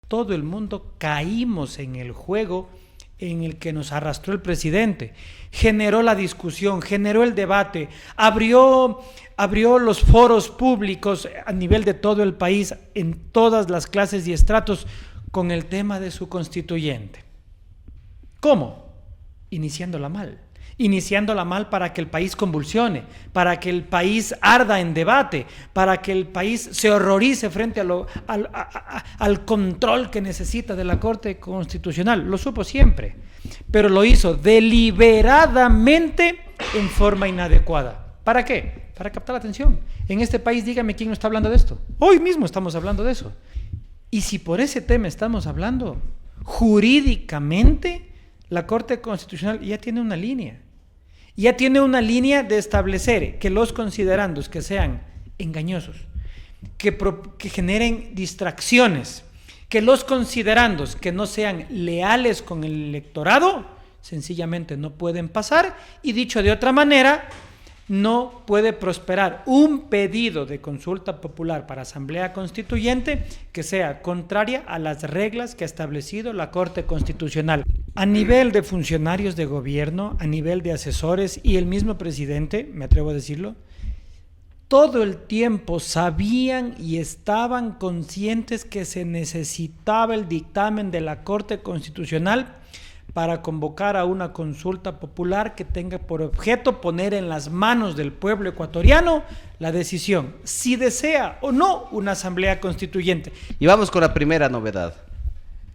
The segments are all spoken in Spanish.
todo el mundo caímos en el juego en el que nos arrastró el presidente. Generó la discusión, generó el debate, abrió los foros públicos a nivel de todo el país, en todas las clases y estratos, con el tema de su constituyente. ¿Cómo? Iniciándola mal para que el país convulsione, para que el país arda en debate, para que el país se horrorice frente al control que necesita de la Corte Constitucional. Lo supo siempre, pero lo hizo deliberadamente en forma inadecuada. ¿Para qué? Para captar la atención. En este país, dígame quién no está hablando de esto. Hoy mismo estamos hablando de eso. Y si por ese tema estamos hablando, jurídicamente, la Corte Constitucional ya tiene una línea. Ya tiene una línea de establecer que los considerandos que sean engañosos, que generen distracciones, que los considerandos que no sean leales con el electorado, sencillamente no pueden pasar, y dicho de otra manera, no puede prosperar un pedido de consulta popular para Asamblea Constituyente que sea contraria a las reglas que ha establecido la Corte Constitucional. A nivel de funcionarios de gobierno, a nivel de asesores y el mismo presidente, me atrevo a decirlo, todo el tiempo sabían y estaban conscientes que se necesitaba el dictamen de la Corte Constitucional para convocar a una consulta popular que tenga por objeto poner en las manos del pueblo ecuatoriano la decisión, si desea o no una asamblea constituyente. Y vamos con la primera novedad.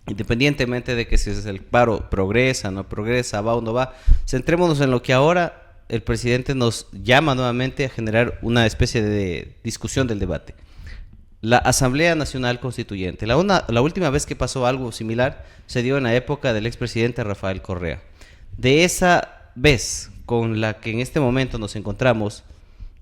Independientemente de que si el paro progresa, no progresa, va o no va, centrémonos en lo que ahora el presidente nos llama nuevamente a generar una especie de discusión del debate. La Asamblea Nacional Constituyente. La última vez que pasó algo similar se dio en la época del expresidente Rafael Correa. De esa vez con la que en este momento nos encontramos,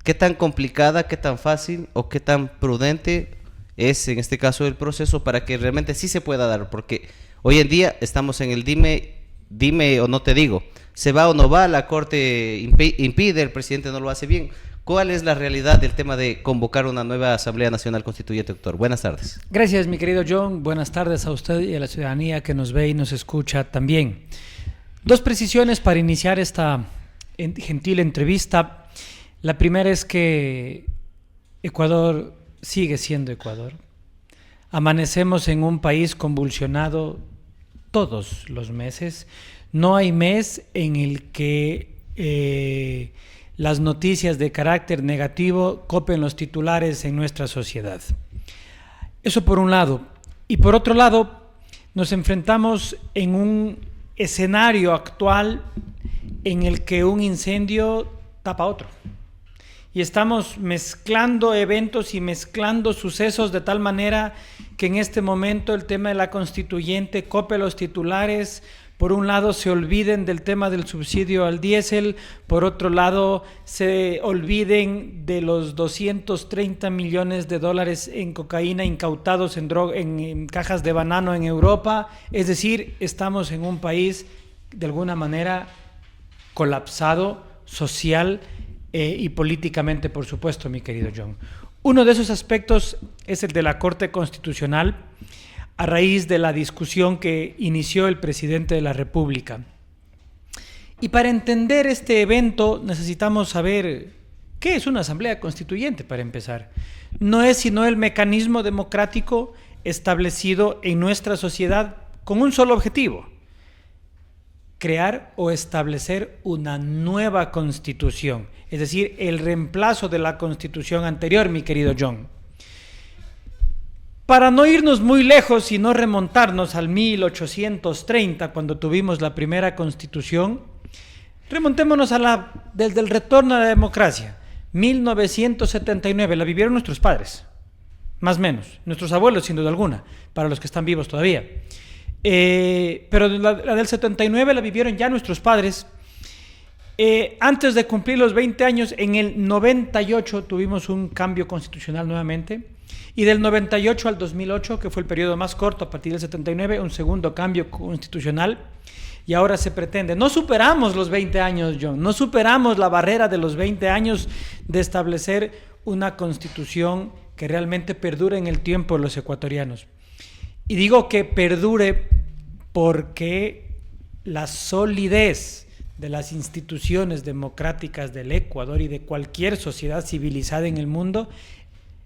¿qué tan complicada, qué tan fácil o qué tan prudente es en este caso el proceso para que realmente sí se pueda dar? Porque hoy en día estamos en el dime o no te digo. ¿Se va o no va? La Corte impide, el presidente no lo hace bien. ¿Cuál es la realidad del tema de convocar una nueva Asamblea Nacional Constituyente, doctor? Buenas tardes. Gracias, mi querido John. Buenas tardes a usted y a la ciudadanía que nos ve y nos escucha también. Dos precisiones para iniciar esta gentil entrevista. La primera es que Ecuador sigue siendo Ecuador. Amanecemos en un país convulsionado todos los meses. No hay mes en el que las noticias de carácter negativo copen los titulares en nuestra sociedad. Eso por un lado. Y por otro lado, nos enfrentamos en un escenario actual en el que un incendio tapa otro. Y estamos mezclando eventos y mezclando sucesos de tal manera que en este momento el tema de la constituyente cope los titulares. Por un lado se olviden del tema del subsidio al diésel, por otro lado se olviden de los 230 millones de dólares en cocaína incautados en cajas de banano en Europa. Es decir, estamos en un país de alguna manera colapsado social y políticamente, por supuesto, mi querido John. Uno de esos aspectos es el de la Corte Constitucional, a raíz de la discusión que inició el presidente de la República. Y para entender este evento necesitamos saber qué es una asamblea constituyente, para empezar. No es sino el mecanismo democrático establecido en nuestra sociedad con un solo objetivo: crear o establecer una nueva constitución, es decir, el reemplazo de la constitución anterior, mi querido John. Para no irnos muy lejos y no remontarnos al 1830, cuando tuvimos la primera constitución, remontémonos desde el retorno a la democracia. 1979, la vivieron nuestros padres, más o menos, nuestros abuelos sin duda alguna, para los que están vivos todavía. Pero la del 79 la vivieron ya nuestros padres. Antes de cumplir los 20 años, en el 98 tuvimos un cambio constitucional nuevamente. Y del 98 al 2008, que fue el periodo más corto, a partir del 79, un segundo cambio constitucional. Y ahora se pretende, no superamos los 20 años, John, no superamos la barrera de los 20 años de establecer una constitución que realmente perdure en el tiempo de los ecuatorianos. Y digo que perdure porque la solidez de las instituciones democráticas del Ecuador y de cualquier sociedad civilizada en el mundo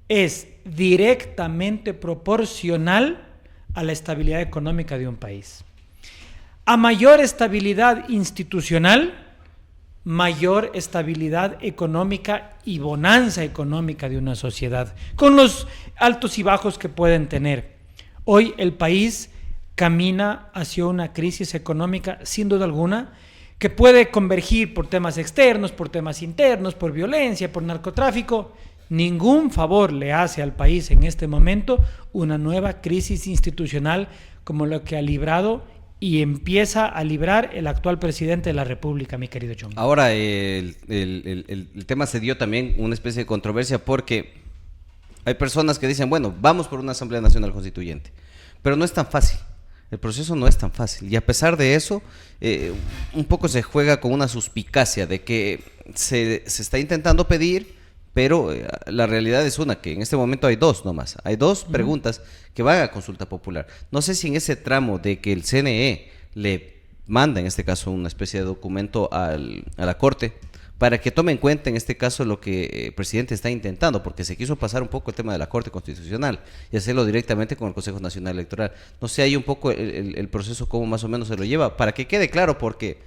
es directamente proporcional a la estabilidad económica de un país. A mayor estabilidad institucional, mayor estabilidad económica y bonanza económica de una sociedad, con los altos y bajos que pueden tener. Hoy el país camina hacia una crisis económica, sin duda alguna, que puede convergir por temas externos, por temas internos, por violencia, por narcotráfico. Ningún favor le hace al país en este momento una nueva crisis institucional como la que ha librado y empieza a librar el actual presidente de la República, mi querido John. Ahora, el tema se dio también una especie de controversia porque hay personas que dicen, bueno, vamos por una Asamblea Nacional Constituyente, pero no es tan fácil. El proceso no es tan fácil y a pesar de eso, un poco se juega con una suspicacia de que se está intentando pedir, pero la realidad es una, que en este momento hay dos nomás. Hay dos preguntas que van a consulta popular. No sé si en ese tramo de que el CNE le manda, en este caso, una especie de documento a la Corte, para que tome en cuenta en este caso lo que el presidente está intentando, porque se quiso pasar un poco el tema de la Corte Constitucional y hacerlo directamente con el Consejo Nacional Electoral. No sé ahí un poco el proceso cómo más o menos se lo lleva, para que quede claro, porque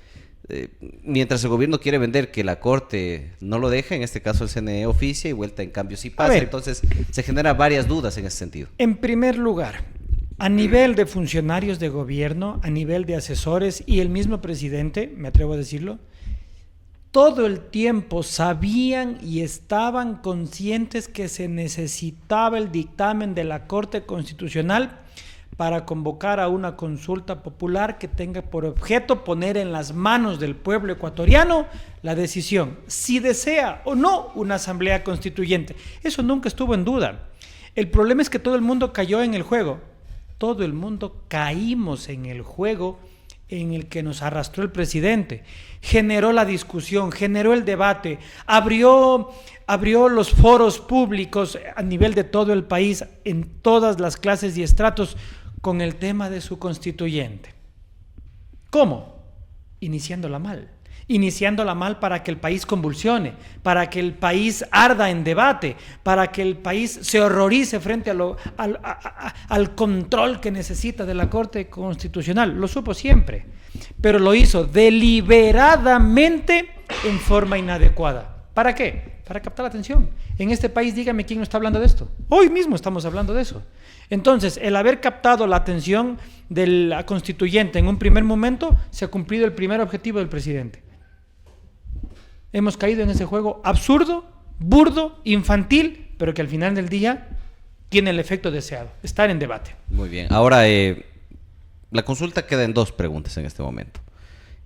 mientras el gobierno quiere vender que la Corte no lo deja, en este caso el CNE oficia y vuelta en cambio sí pasa, entonces se generan varias dudas en ese sentido. En primer lugar, a nivel de funcionarios de gobierno, a nivel de asesores y el mismo presidente, me atrevo a decirlo, todo el tiempo sabían y estaban conscientes que se necesitaba el dictamen de la Corte Constitucional para convocar a una consulta popular que tenga por objeto poner en las manos del pueblo ecuatoriano la decisión, si desea o no una asamblea constituyente. Eso nunca estuvo en duda. El problema es que todo el mundo cayó en el juego. Todo el mundo caímos en el juego en el que nos arrastró el presidente. Generó la discusión, generó el debate, abrió los foros públicos a nivel de todo el país, en todas las clases y estratos, con el tema de su constituyente. ¿Cómo? Iniciándola mal para que el país convulsione, para que el país arda en debate, para que el país se horrorice frente al control que necesita de la Corte Constitucional. Lo supo siempre, pero lo hizo deliberadamente en forma inadecuada. ¿Para qué? Para captar la atención. En este país, dígame quién no está hablando de esto. Hoy mismo estamos hablando de eso. Entonces, el haber captado la atención de la constituyente en un primer momento, se ha cumplido el primer objetivo del presidente. Hemos caído en ese juego absurdo, burdo, infantil, pero que al final del día tiene el efecto deseado, estar en debate. Muy bien. Ahora, la consulta queda en dos preguntas en este momento.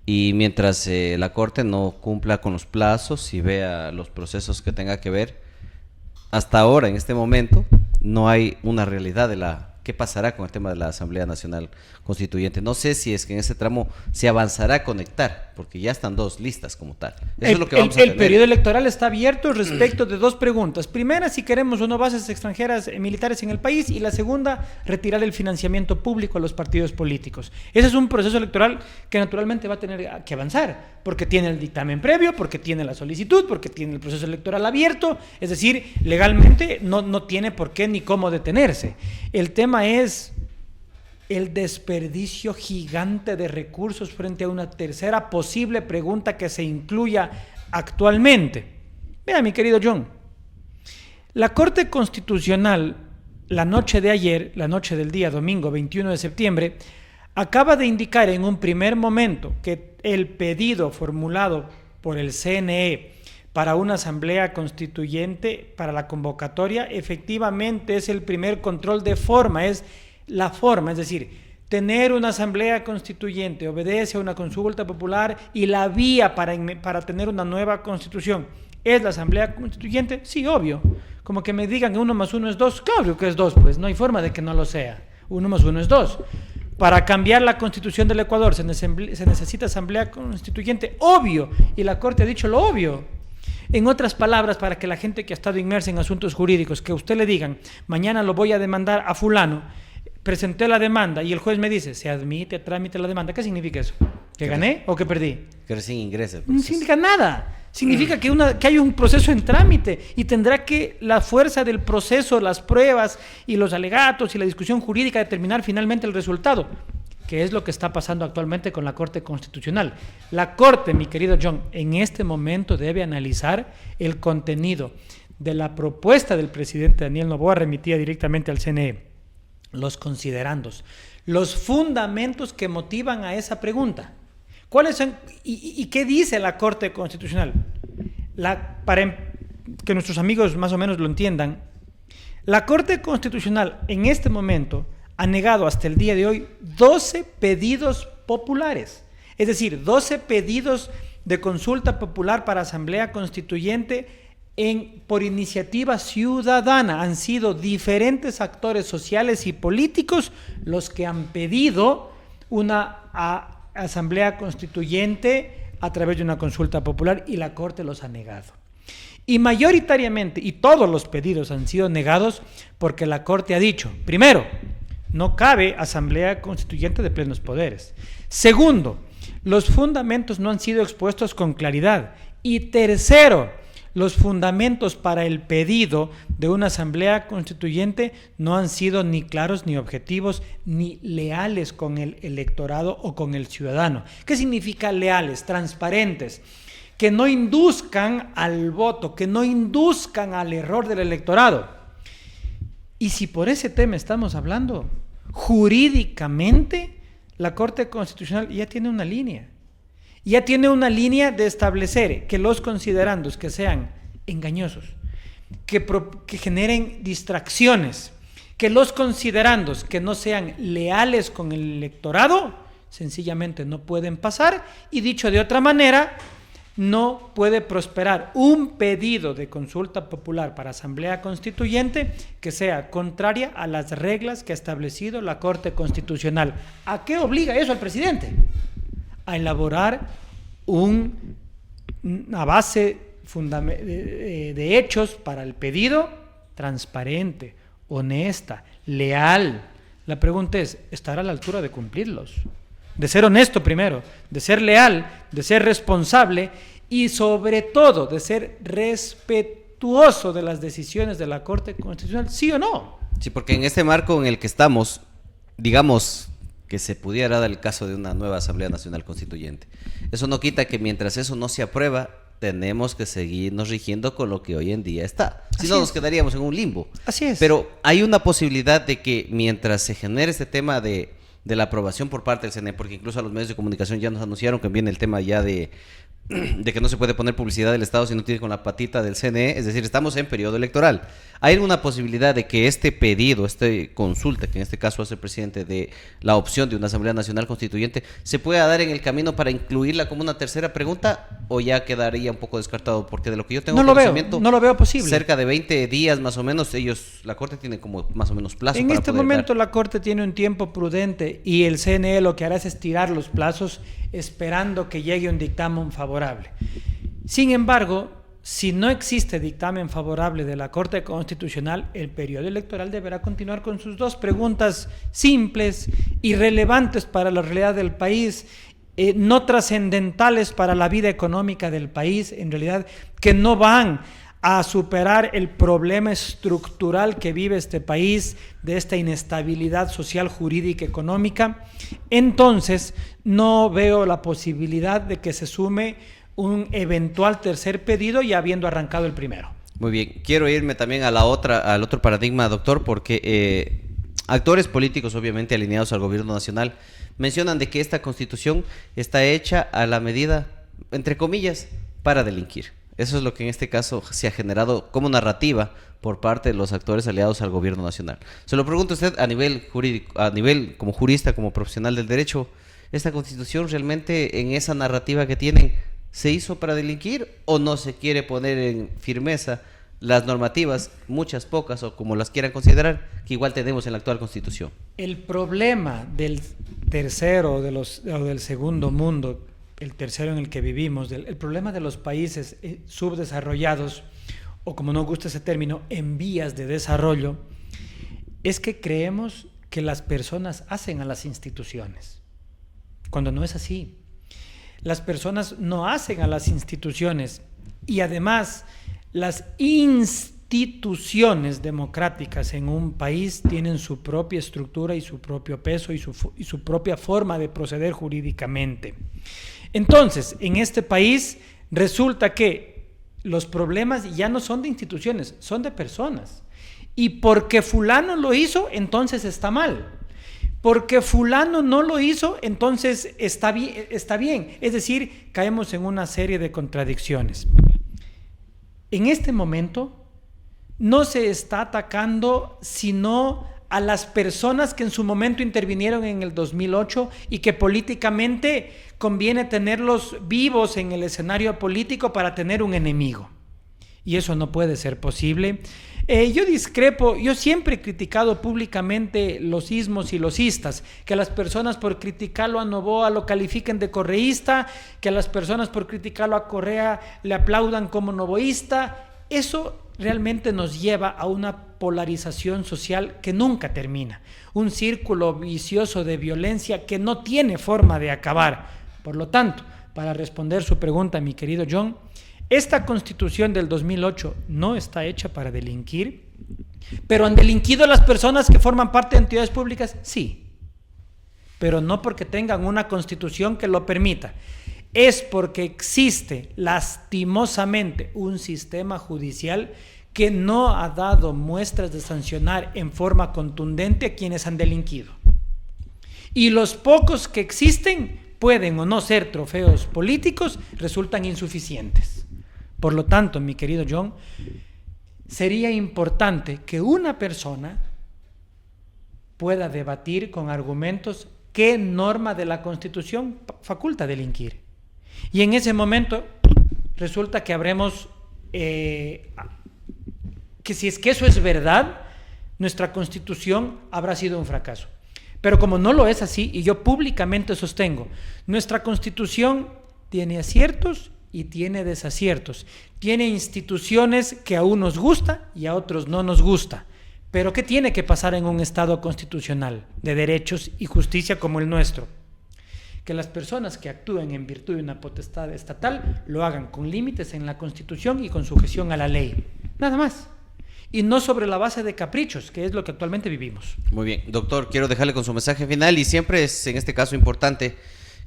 Y mientras la Corte no cumpla con los plazos y vea los procesos que tenga que ver, hasta ahora, en este momento, no hay una realidad de qué pasará con el tema de la Asamblea Nacional Constituyente. No sé si es que en ese tramo se avanzará a conectar, porque ya están dos listas como tal. Eso es lo que vamos a tener. El periodo electoral está abierto respecto de dos preguntas. Primera, si queremos o no bases extranjeras militares en el país, y la segunda, retirar el financiamiento público a los partidos políticos. Ese es un proceso electoral que naturalmente va a tener que avanzar, porque tiene el dictamen previo, porque tiene la solicitud, porque tiene el proceso electoral abierto, es decir, legalmente no tiene por qué ni cómo detenerse. El tema es el desperdicio gigante de recursos frente a una tercera posible pregunta que se incluya actualmente. Vea, mi querido John, la Corte Constitucional, la noche de ayer, la noche del día domingo 21 de septiembre, acaba de indicar en un primer momento que el pedido formulado por el CNE para una asamblea constituyente, para la convocatoria, efectivamente es el primer control de forma, es la forma, es decir, tener una asamblea constituyente obedece a una consulta popular y la vía para tener una nueva constitución es la asamblea constituyente. Sí, obvio, como que me digan que 1 más 1 es 2, claro que es 2, pues no hay forma de que no lo sea, 1 más 1 es 2. Para cambiar la constitución del Ecuador se necesita asamblea constituyente, obvio, y la Corte ha dicho lo obvio. En otras palabras, para que la gente que ha estado inmersa en asuntos jurídicos, que a usted le digan, mañana lo voy a demandar a fulano, presenté la demanda y el juez me dice, se admite a trámite la demanda. ¿Qué significa eso? ¿Que gané o que perdí? Que recién ingresa. No significa nada. Significa que hay un proceso en trámite y tendrá que la fuerza del proceso, las pruebas y los alegatos y la discusión jurídica determinar finalmente el resultado, que es lo que está pasando actualmente con la Corte Constitucional. La Corte, mi querido John, en este momento debe analizar el contenido de la propuesta del presidente Daniel Noboa remitida directamente al CNE, los considerandos, los fundamentos que motivan a esa pregunta. ¿Cuáles son y qué dice la Corte Constitucional? Para que nuestros amigos más o menos lo entiendan, la Corte Constitucional en este momento ha negado hasta el día de hoy 12 pedidos populares, es decir, 12 pedidos de consulta popular para Asamblea Constituyente por iniciativa ciudadana. Han sido diferentes actores sociales y políticos los que han pedido una Asamblea Constituyente a través de una consulta popular y la Corte los ha negado. Y mayoritariamente, y todos los pedidos han sido negados porque la Corte ha dicho, primero, no cabe Asamblea Constituyente de plenos poderes. Segundo, los fundamentos no han sido expuestos con claridad. Y tercero, los fundamentos para el pedido de una Asamblea Constituyente no han sido ni claros, ni objetivos, ni leales con el electorado o con el ciudadano. ¿Qué significa leales? Transparentes, que no induzcan al voto, que no induzcan al error del electorado. Y si por ese tema estamos hablando, jurídicamente la Corte Constitucional ya tiene una línea. Ya tiene una línea de establecer que los considerandos que sean engañosos, que generen distracciones, que los considerandos que no sean leales con el electorado, sencillamente no pueden pasar, y dicho de otra manera, no puede prosperar un pedido de consulta popular para Asamblea Constituyente que sea contraria a las reglas que ha establecido la Corte Constitucional. ¿A qué obliga eso al presidente? A elaborar una base de hechos para el pedido transparente, honesta, leal. La pregunta es, ¿estará a la altura de cumplirlos? De ser honesto primero, de ser leal, de ser responsable y sobre todo de ser respetuoso de las decisiones de la Corte Constitucional, ¿sí o no? Sí, porque en este marco en el que estamos, digamos que se pudiera dar el caso de una nueva Asamblea Nacional Constituyente. Eso no quita que mientras eso no se aprueba, tenemos que seguirnos rigiendo con lo que hoy en día está. Si no, nos quedaríamos en un limbo. Así es. Pero hay una posibilidad de que mientras se genere este tema de la aprobación por parte del CNE, porque incluso a los medios de comunicación ya nos anunciaron que viene el tema ya de que no se puede poner publicidad del Estado si no tiene con la patita del CNE, es decir, estamos en periodo electoral. ¿Hay alguna posibilidad de que este pedido, esta consulta, que en este caso hace el presidente, de la opción de una Asamblea Nacional Constituyente, se pueda dar en el camino para incluirla como una tercera pregunta, o ya quedaría un poco descartado? Porque de lo que yo tengo conocimiento, no lo veo posible. Cerca de 20 días más o menos, la Corte tiene como más o menos plazo en para este poder momento dar. La Corte tiene un tiempo prudente y el CNE lo que hará es estirar los plazos esperando que llegue un dictamen favorable. Sin embargo, si no existe dictamen favorable de la Corte Constitucional, el periodo electoral deberá continuar con sus dos preguntas simples y relevantes para la realidad del país, no trascendentales para la vida económica del país, en realidad, que no van a superar el problema estructural que vive este país, de esta inestabilidad social, jurídica, económica. Entonces, no veo la posibilidad de que se sume un eventual tercer pedido ya habiendo arrancado el primero. Muy bien, quiero irme también al otro paradigma, doctor, porque actores políticos, obviamente alineados al gobierno nacional, mencionan de que esta Constitución está hecha a la medida, entre comillas, para delinquir. Eso es lo que en este caso se ha generado como narrativa por parte de los actores aliados al gobierno nacional. Se lo pregunto a usted a nivel jurídico, a nivel como jurista, como profesional del derecho, ¿esta Constitución realmente en esa narrativa que tienen se hizo para delinquir o no se quiere poner en firmeza las normativas, muchas, pocas o como las quieran considerar, que igual tenemos en la actual Constitución? El problema del tercero o del segundo mundo, el tercero en el que vivimos, el problema de los países subdesarrollados, o como no gusta ese término, en vías de desarrollo, es que creemos que las personas hacen a las instituciones, cuando no es así. Las personas no hacen a las instituciones, y además las instituciones democráticas en un país tienen su propia estructura y su propio peso y su propia forma de proceder jurídicamente. Entonces, en este país resulta que los problemas ya no son de instituciones, son de personas. Y porque fulano lo hizo, entonces está mal. Porque fulano no lo hizo, entonces está bien. Es decir, caemos en una serie de contradicciones. En este momento no se está atacando sino a las personas que en su momento intervinieron en el 2008 y que políticamente conviene tenerlos vivos en el escenario político para tener un enemigo. Y eso no puede ser posible. Yo discrepo, yo siempre he criticado públicamente los ismos y los istas, que las personas por criticarlo a Noboa lo califiquen de correísta, que las personas por criticarlo a Correa le aplaudan como novoísta. Eso realmente nos lleva a una polarización social que nunca termina, un círculo vicioso de violencia que no tiene forma de acabar. Por lo tanto, para responder su pregunta, mi querido John, esta Constitución del 2008 no está hecha para delinquir, pero ¿han delinquido las personas que forman parte de entidades públicas? Sí, pero no porque tengan una Constitución que lo permita. Es porque existe lastimosamente un sistema judicial que no ha dado muestras de sancionar en forma contundente a quienes han delinquido. Y los pocos que existen, pueden o no ser trofeos políticos, resultan insuficientes. Por lo tanto, mi querido John, sería importante que una persona pueda debatir con argumentos qué norma de la Constitución faculta delinquir. Y en ese momento resulta que habremos, que si es que eso es verdad, nuestra Constitución habrá sido un fracaso. Pero como no lo es así, y yo públicamente sostengo, nuestra Constitución tiene aciertos y tiene desaciertos. Tiene instituciones que a unos gusta y a otros no nos gusta. Pero ¿qué tiene que pasar en un Estado constitucional de derechos y justicia como el nuestro? Que las personas que actúen en virtud de una potestad estatal lo hagan con límites en la Constitución y con sujeción a la ley. Nada más. Y no sobre la base de caprichos, que es lo que actualmente vivimos. Muy bien, doctor, quiero dejarle con su mensaje final, y siempre es en este caso importante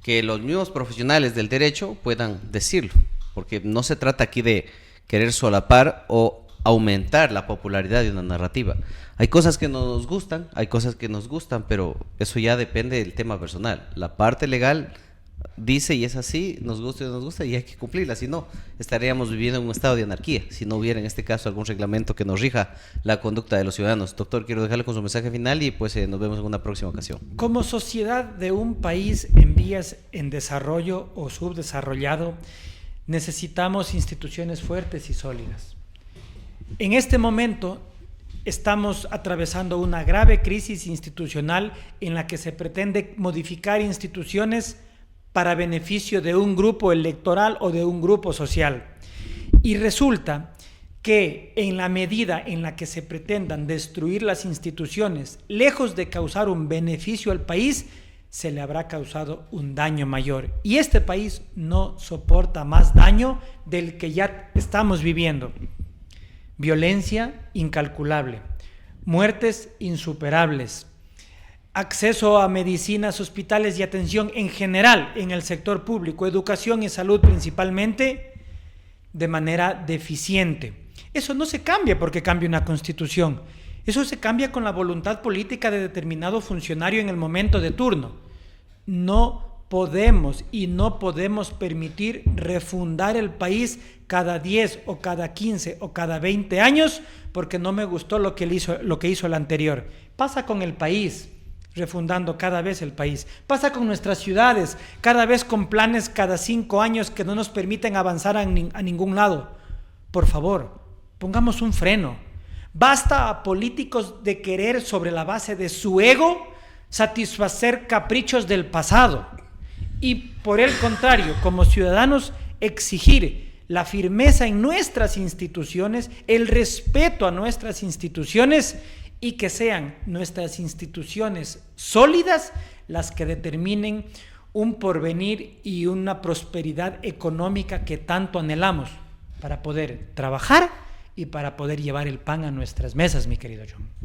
que los mismos profesionales del derecho puedan decirlo, porque no se trata aquí de querer solapar o aumentar la popularidad de una narrativa. Hay cosas que no nos gustan, hay cosas que nos gustan, pero eso ya depende del tema personal. La parte legal dice y es así, nos gusta y no nos gusta, y hay que cumplirla, si no, estaríamos viviendo en un estado de anarquía, si no hubiera en este caso algún reglamento que nos rija la conducta de los ciudadanos. Doctor, quiero dejarle con su mensaje final y pues nos vemos en una próxima ocasión. Como sociedad de un país en vías en desarrollo o subdesarrollado, necesitamos instituciones fuertes y sólidas. En este momento estamos atravesando una grave crisis institucional en la que se pretende modificar instituciones para beneficio de un grupo electoral o de un grupo social. Y resulta que en la medida en la que se pretendan destruir las instituciones, lejos de causar un beneficio al país, se le habrá causado un daño mayor. Y este país no soporta más daño del que ya estamos viviendo. Violencia incalculable, muertes insuperables, acceso a medicinas, hospitales y atención en general en el sector público, educación y salud principalmente, de manera deficiente. Eso no se cambia porque cambie una constitución. Eso se cambia con la voluntad política de determinado funcionario en el momento de turno. No podemos y no podemos permitir refundar el país cada 10 o cada 15 o cada 20 años porque no me gustó lo que hizo el anterior. Pasa con el país, refundando cada vez el país. Pasa con nuestras ciudades, cada vez con planes cada 5 años que no nos permiten avanzar a ningún lado. Por favor, pongamos un freno. Basta a políticos de querer, sobre la base de su ego, satisfacer caprichos del pasado. Y por el contrario, como ciudadanos, exigir la firmeza en nuestras instituciones, el respeto a nuestras instituciones y que sean nuestras instituciones sólidas las que determinen un porvenir y una prosperidad económica que tanto anhelamos para poder trabajar y para poder llevar el pan a nuestras mesas, mi querido John.